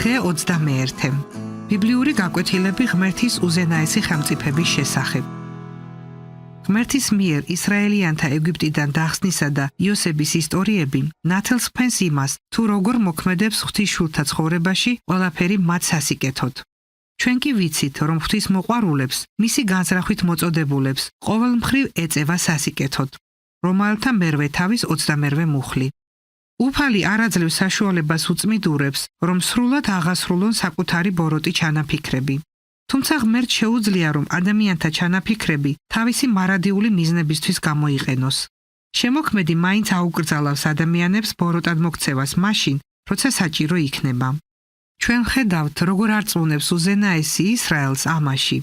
დღე 21. ბიბლიური გაკვეთილები ღმერთის უზენაესი ხელმწიფების შესახებ. ღმერთის მიერ ისრაელიანთა ეგვიპტიდან დახსნისა და იოსების ისტორიები ნათელს ფენს იმას, თუ როგორ მოქმედებს ღვთისშვილთა ცხოვრებაში ყველაფერი მათ სასიკეთოდ. ჩვენ კი ვიცით, რომ ღვთისმოყვარულებს, მისი განზრახვით მოწოდებულებს, ყოველ მხრივ ეწევა სასიკეთოდ. რომაელთა მერვე თავის 21 მუხლი. უფალი არ აძლევს საშუალებას უწმიდურებს, რომ სრულად აღასრულონ საკუთარი ბოროტი ჩანაფიქრები. თუმცა ღმერთს შეუძლია, რომ ადამიანთა ჩანაფიქრები თავისი მარადიული მიზნებისთვის გამოიყენოს. შემოქმედი მაინც აუკრძალავს ადამიანებს ბოროტად მოქცევას მაშინ, როცა საჭირო იქნება. ჩვენ ხედავთ, როგორ არწმუნებს უზენაესი ისრაელს ამაში.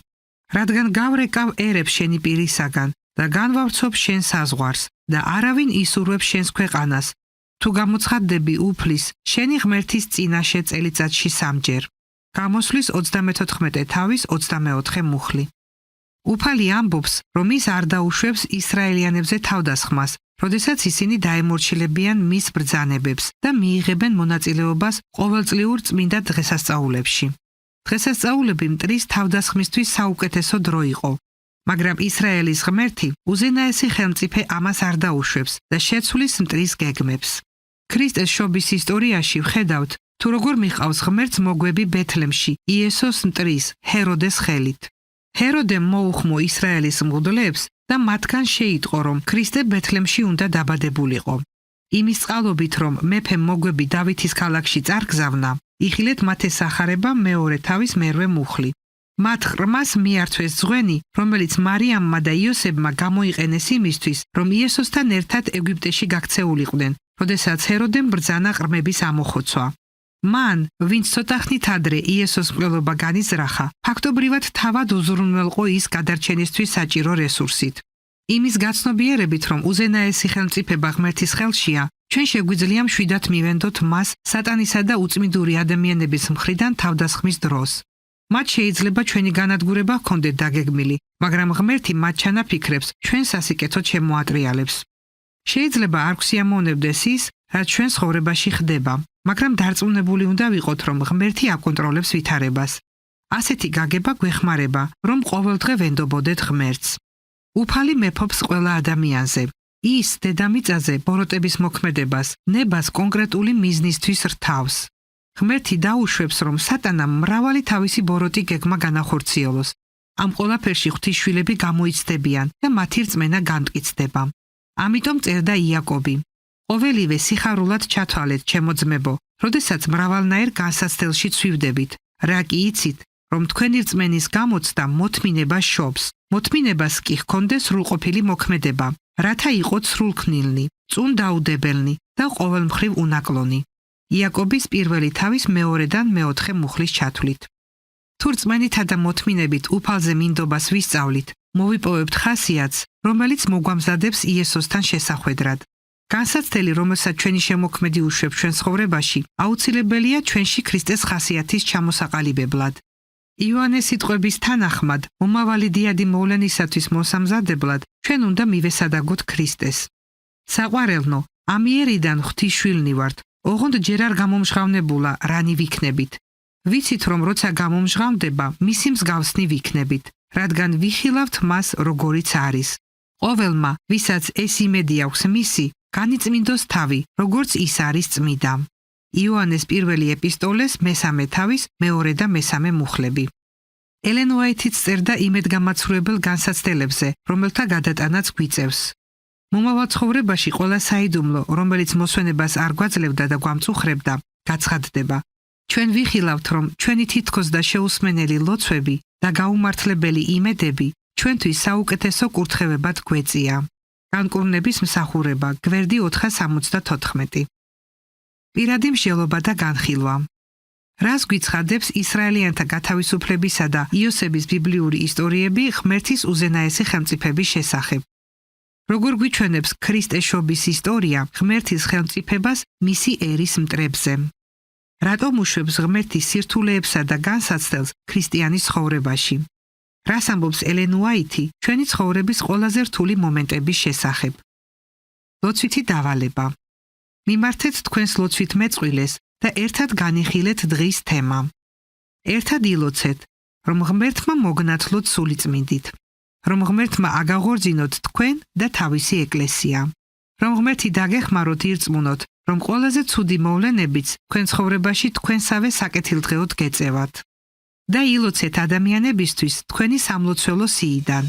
რადგან გავრეკავ ერებს შენი პირისაგან და განვავრცობ შენ საზღვარს და არავინ ისურვებს შენს ქვეყანას, თუ გამოცხადდები უფლის შენი ღმერთის წინაშე წელიწადში 3-ჯერ. გამოსვლის 34 თავის 24 მუხლი. უფალი ამბობს, რომ ის არ დაუშვებს ისრაელიანებზე თავდასხმას, როდესაც ისინი დაემორჩილებიან მის ბრძანებებს და მიიღებენ მონაწილეობას ყოველწლიურ წმინდა დღესასწაულებში. დღესასწაულები მტრის თავდასხმისთვის საუკეთესო დრო იყო, მაგრამ ისრაელის ღმერთი უზენაესი ხელმწიფე ამას არ დაუშვებს და შეცვლის მტრის გეგმებს. ქრისტეს შობის ისტორიაში ვხედავთ, თუ როგორ მიყავს ღმერთს მოგვები ბეთლემში იესოს მტრის ჰეროდეს ხელით. ჰეროდემ მოუხმო ისრაელის მღვდლებს და მათგან შეიტყო, რომ ქრისტე ბეთლემში უნდა დაბადებულიყო. იმის წყალობით, რომ მეფემ მოგვები დავითის ქალაქში წარგზავნა, იხილეთ მათ ესახარება მეორე თავის მერვე მუხლი. მათ ყრმას მიართვეს ძღვენი, რომელიც მარიამმა და იოსებმა გამოიყენეს იმისთვის, რომ იესოსთან ერთად ეგვიპტეში გაქცეულიყვნენ, როდესაც ჰეროდემ ბრძანა ყრმების ამოხოცვა. მან, ვინც ცოტახნით ადრე იესოს მკვლელობა განიზრახა, ფაქტობრივად თავად უზრუნველყო ის გადარჩენისთვის საჭირო რესურსით. იმის გაცნობიერებით, რომ უზენაესი ხელმწიფება ღმერთის ხელშია, ჩვენ შეგვიძლია მშვიდად მივენდოთ მას სატანისა და უწმიდური ადამიანების მხრიდან თავდასხმის დროს. მათ შეიძლება ჩვენი განადგურება ჰქონდეთ დაგეგმილი, მაგრამ ღმერთი მათ ჩანაფიქრებს ჩვენ სასიკეთოდ შემოატრიალებს. შეიძლება არ გვსიამოვნებდეს ის, რაც ჩვენ ცხოვრებაში ხდება, მაგრამ დარწმუნებული უნდა ვიყოთ, რომ ღმერთი აკონტროლებს ვითარებას. ასეთი გაგება გვეხმარება, რომ ყოველდღე ვენდობოდეთ ღმერთს. უფალი მეფობს ყველა ადამიანზე. ის დედამიწაზე ბოროტების მოქმედებას, ნებას კონკრეტული მიზნისთვის რთავს. ღმერთი დაუშვებს, რომ სატანამ მრავალი თავისი ბოროტი გეგმა განახორციელოს. ამ ყველაფერში ღვთისშვილები გამოიცდებიან და მათი რწმენა განმტკიცდება. ამიტომ წერდა იაკობი: ყოველივე სიხარულად ჩათვალეთ, ჩემო ძმებო, როდესაც მრავალნაირ განსაცდელში ცვივდებით, რა კი იცით, რომ თქვენი რწმენის გამოცდა მოთმინებას შობს, მოთმინებას კი ჰქონდეს სრულყოფილი მოქმედება, რათა იყოთ სრულქნილნი, წუნდაუდებელნი და ყოველმხრივ უნაკლონი. იაკობის პირველი თავის 2-დან 4 მუხლის ჩათვლით. თუ რწმენითა და მოთმინებით უფალზე მინდობას ვისწავლით, მოვიპოვებთ ხასიათს, რომელიც მოგვამზადებს იესოსთან შესახვედრად. განსაცდელი, რომელსაც ჩვენი შემოქმედი უშვებს ჩვენ ცხოვრებაში, აუცილებელია ჩვენში ქრისტეს ხასიათის ჩამოსაყალიბებლად. იოანეს სიტყვების თანახმად, მომავალი დიადი მოვლენისათვის მოსამზადებლად, ჩვენ უნდა მივესადაგოთ ქრისტეს. საყვარელნო, ამიერიდან ღვთისშვილნი ვართ, ოღონდ ჯერ არ გამომჟღავნებულა, რანი ვიქნებით. ვიცით, რომ როცა გამომჟღავნდება, მისი მსგავსნი ვიქნებით, რადგან ვიხილავთ მას, როგორიც არის. ყოველმა, ვისაც ეს იმედი აქვს მისი, განიწმინდოს თავი, როგორც ის არის წმიდა. იოანეს პირველი ეპისტოლეს 3 თავის 2 და 3 მუხლები. ელენ უაითიც წერდა იმედგამაცრუებელ განსაცდელებზე, რომელთა გადატანაც გვიწევს. მომავალ ცხოვრებაში ყველა საიდუმლო, რომელიც მოსვენებას არ გვაძლევდა და გვამწუხრებდა, გაცხადდება. ჩვენ ვიხილავთ, რომ ჩვენი თითქოს და შეუსმენელი ლოცვები და გაუმართლებელი იმედები ჩვენთვის საუკეთესო კურთხევებად გვეწია. განკურნების მსახურება, გვერდი 474. პირადი მსჯელობა და განხილვა. რას გვიცხადებს ისრაელიანთა გათავისუფლებისა და იოსების ბიბლიური ისტორიები ღმერთის უზენაესი ხელმწიფების შესახებ? როგორ გვიჩვენებს ქრისტეს შობის ისტორია ღმერთის ხელმწიფებას მისი ერის მტრებზე? რატომ უშვებს ღმერთის სირთულეებსა და განსაცდელს ქრისტიანის ცხოვრებაში? რას ამბობს ელენ უაითი ჩვენი ცხოვრების ყველაზე რთული მომენტების შესახებ? ლოცვითი დავალება. მიმართეთ თქვენს ლოცვით მეწყვილეს და ერთად განიხილეთ დღის თემა. ერთად ილოცეთ, რომ ღმერთმა მოგნათლოთ სულიწმინდით, რომ ღმერთმა აგაღორძინოთ თქვენ და თავისი ეკლესია, რომ ღმერთი დაგეხმაროთ ირწმუნოთ, რომ ყველაზე ცუდი მოვლენებიც თქვენ ცხოვრებაში თქვენსავე საკეთილდღეოდ გეწევათ და ილოცეთ ადამიანებისთვის თქვენი სამლოცველო სიიდან.